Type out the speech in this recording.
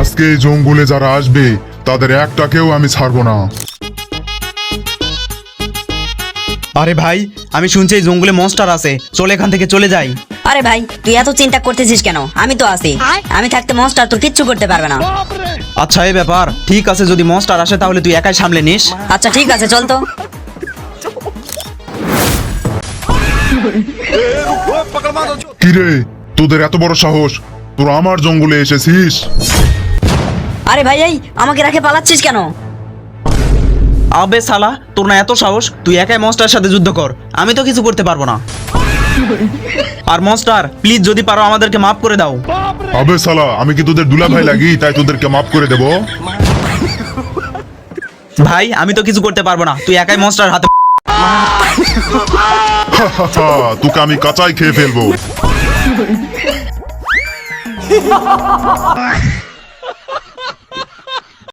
আজকে এই জঙ্গলে যারা আসবে তাদের একটাকেও আমি ছাড়বো না। আরে ভাই, আমি শুনছি এই জঙ্গলে মনস্টার আছে, চল এখান থেকে চলে যাই। আরে ভাই, তুই এত চিন্তা করতেছিস কেন? আমি তো আছি। আমি থাকতে মনস্টার তোর কিচ্ছু করতে পারবে না। আচ্ছা এই ব্যাপার, ঠিক আছে, যদি মনস্টার আসে তাহলে তুই একাই সামলে নিস। আচ্ছা ঠিক আছে, চল তো। কিরে, তোদের এত বড় সাহস, তোরা আমার জঙ্গলে এসেছিস? আরে ভাই, এই আমাকে রেখে পালাচ্ছিস কেন? আবে শালা, তোর না এত সাহস, তুই একাই মনস্টারের সাথে যুদ্ধ কর, আমি তো কিছু করতে পারবো না। আর মনস্টার, প্লিজ যদি পারো আমাদেরকে মাফ করে দাও। আবে শালা, আমি কি তোদের দুলাভাই লাগি তাই তোদেরকে মাফ করে দেব? ভাই আমি তো কিছু করতে পারবো না, তুই একাই মনস্টার হাতে। তোকে আমি কাঁচাই খেয়ে ফেলবো।